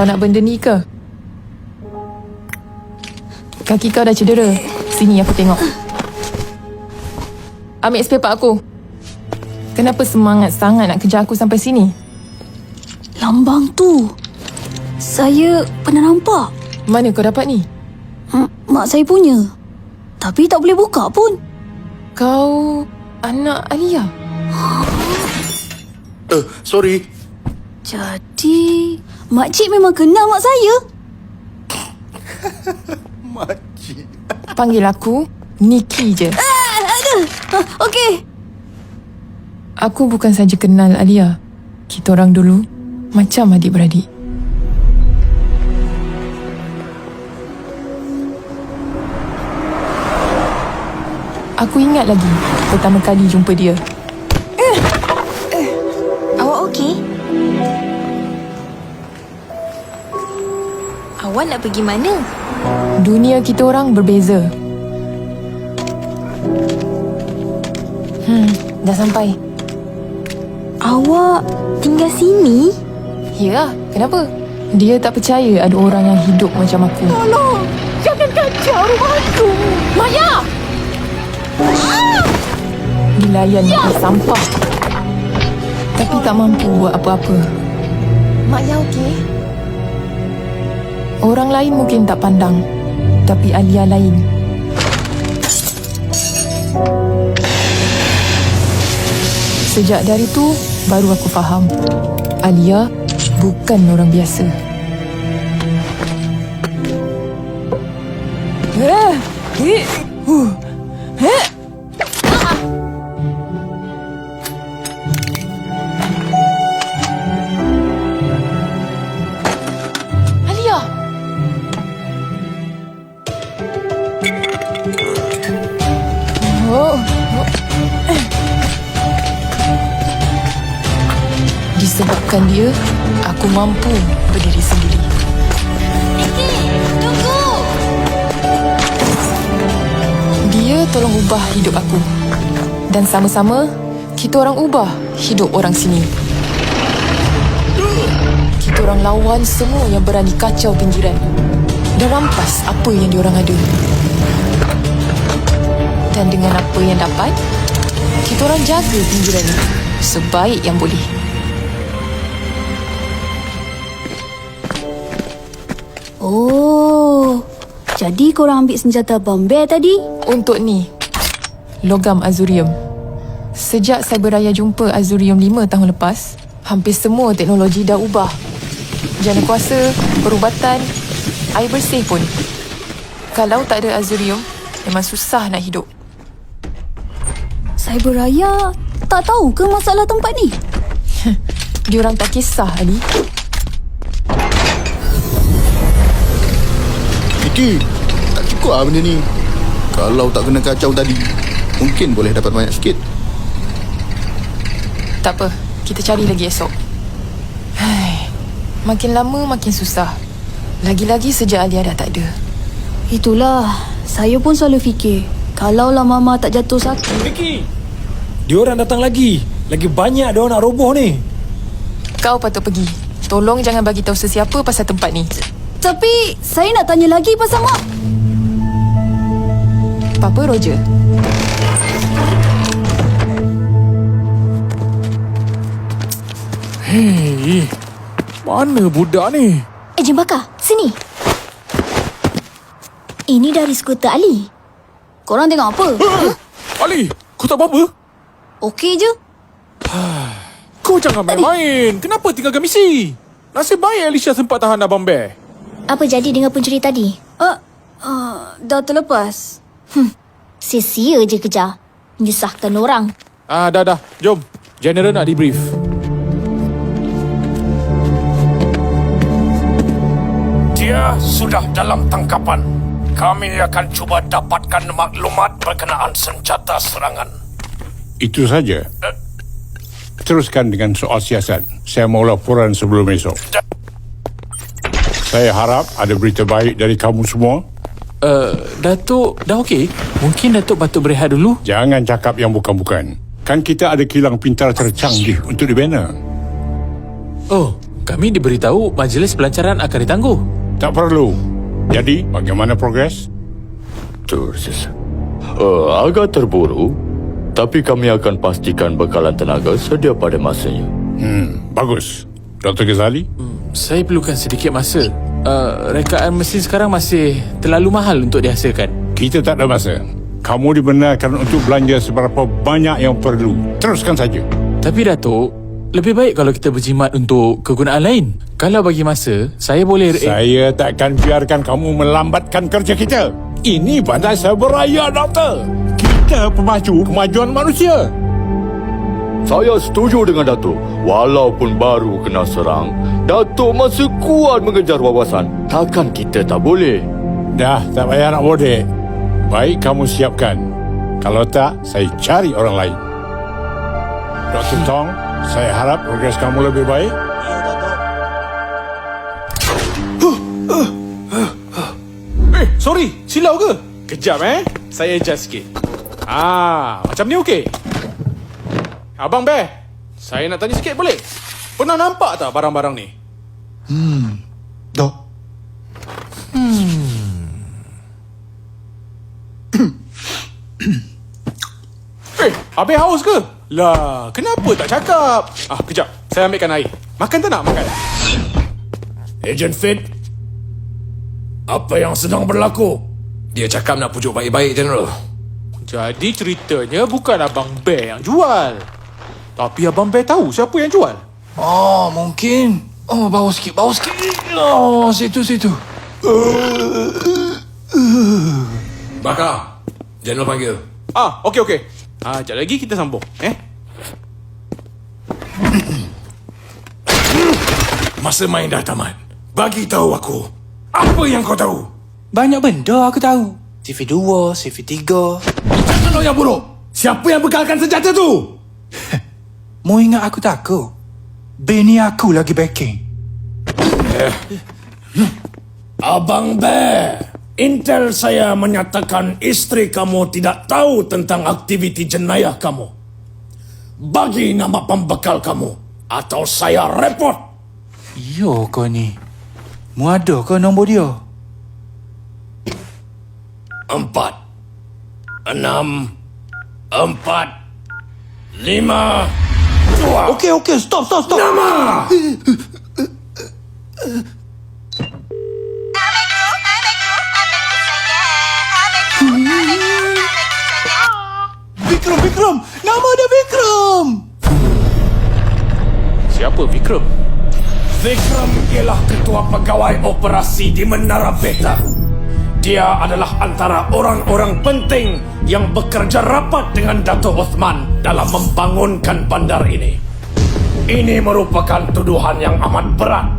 Kau nak benda ni ke? Kaki kau dah cedera. Sini aku tengok. Ambil spare part aku. Kenapa semangat sangat nak kejar aku sampai sini? Lambang tu, saya pernah nampak. Mana kau dapat ni? Mak saya punya. Tapi tak boleh buka pun. Kau anak Alia? Sorry. Jadi, makcik memang kenal mak saya. Makcik. Panggil aku Nikki je. Okey. Aku bukan saja kenal Alia. Kita orang dulu macam adik-beradik. Aku ingat lagi pertama kali jumpa dia. Awak okey? Awak nak pergi mana? Dunia kita orang berbeza. Dah sampai. Awak tinggal sini? Ya, kenapa? Dia tak percaya ada orang yang hidup macam aku. Tolong! Jangan kacau rumah aku! Maya! Dilayan dengan sampah. Tapi tak mampu buat apa-apa. Maya okey? Orang lain mungkin tak pandang, tapi Alia lain. Sejak dari tu, baru aku faham. Alia bukan orang biasa. Alia! Disebabkan dia, aku mampu berdiri sendiri. Nikki! Tunggu! Dia tolong ubah hidup aku. Dan sama-sama, kita orang ubah hidup orang sini. Kita orang lawan semua yang berani kacau pinggiran dan rampas apa yang diorang ada. Dan dengan apa yang dapat, kita orang jaga pinggiran ni sebaik yang boleh. Oh, jadi korang ambil senjata Bombay tadi? Untuk ni, logam Azurium. Sejak Cyberraya jumpa Azurium 5 tahun lepas, hampir semua teknologi dah ubah. Jana kuasa, perubatan, air bersih pun. Kalau tak ada Azurium, memang susah nak hidup. Cyberraya tak tahu ke masalah tempat ni? Diorang tak kisah, Ali. Nikki, tak cukup lah benda ni. Kalau tak kena kacau tadi, mungkin boleh dapat banyak sikit. Tak apa, kita cari lagi esok. Makin lama makin susah. Lagi-lagi sejak Alia dah tak ada. Itulah, saya pun selalu fikir, kalaulah Mama tak jatuh sakit. Vicky, diorang datang lagi. Lagi banyak diorang nak roboh ni. Kau patut pergi. Tolong jangan bagi tahu sesiapa pasal tempat ni. Tapi, saya nak tanya lagi pasal Mak. Papa Roger. Hei, mana budak ni? Ejen Bakar, sini. Ini dari skuter Ali. Korang tengok apa? Ali, kau tak apa-apa? Okey je. Kau jangan main-main. Kenapa tinggalkan misi? Nasib baik Alicia sempat tahan Abang Bear. Apa jadi dengan pencuri tadi? Dah terlepas. Sia-sia je kejar. Menyusahkan orang. Dah. Jom. General nak debrief. Dia sudah dalam tangkapan. Kami akan cuba dapatkan maklumat berkenaan senjata serangan. Itu saja. Teruskan dengan soal siasat. Saya mau laporan sebelum esok. Saya harap ada berita baik dari kamu semua. Datuk dah okey? Mungkin Datuk patut berehat dulu. Jangan cakap yang bukan-bukan. Kan kita ada kilang pintar tercanggih untuk dibina. Oh, Kami diberitahu majlis pelancaran akan ditangguh. Tak perlu. Jadi, bagaimana progres? Terus. Agak terburu, tapi kami akan pastikan bekalan tenaga sedia pada masanya. Bagus. Dr. Ghazali? Saya perlukan sedikit masa. Rekaan mesin sekarang masih terlalu mahal untuk dihasilkan. Kita tak ada masa. Kamu dibenarkan untuk belanja seberapa banyak yang perlu. Teruskan saja. Tapi Datuk, lebih baik kalau kita berjimat untuk kegunaan lain. Kalau bagi masa, saya boleh... Saya takkan biarkan kamu melambatkan kerja kita. Ini badai saberaya, Doktor. Kita pemacu kemajuan manusia. Saya setuju dengan Datuk. Walaupun baru kena serang, Datuk masih kuat mengejar wawasan. Takkan kita tak boleh? Dah, tak payah nak bodek. Baik kamu siapkan. Kalau tak, saya cari orang lain. Dr. Tong, saya harap progres kamu lebih baik. Sorry, silau ke? Kejap saya adjust sikit. Macam ni okey. Abang Bear, saya nak tanya sikit boleh? Pernah nampak tak barang-barang ni? Dok. Habis haus ke? Lah, kenapa tak cakap? Kejap, saya ambilkan air. Makan tak nak makan? Agent Fit, apa yang sedang berlaku? Dia cakap nak pujuk baik-baik, General. Jadi ceritanya bukan Abang Bear yang jual. Tapi Abang Bear tahu siapa yang jual. Mungkin. Bau sikit. Situ. Bakar, General panggil. Okey. Sekejap lagi kita sambung. Masa main dah tamat. Bagi tahu aku, apa yang kau tahu? Banyak benda aku tahu. CV2, CV3. Jangan yang buruk. Siapa yang bekalkan senjata tu? Mau ingat aku takut? Bini aku lagi backing. Abang Bear, intel saya menyatakan isteri kamu tidak tahu tentang aktiviti jenayah kamu. Bagi nama pembekal kamu, atau saya report. Yo kau ni. Mu ada ke nombor dia? 4, 6, 4, 5, 2. Okey, stop. Nama! Vikram! Nama dia Vikram! Siapa Vikram? Vikram ialah ketua pegawai operasi di Menara Beta. Dia adalah antara orang-orang penting yang bekerja rapat dengan Dato' Osman dalam membangunkan bandar ini. Ini merupakan tuduhan yang amat berat.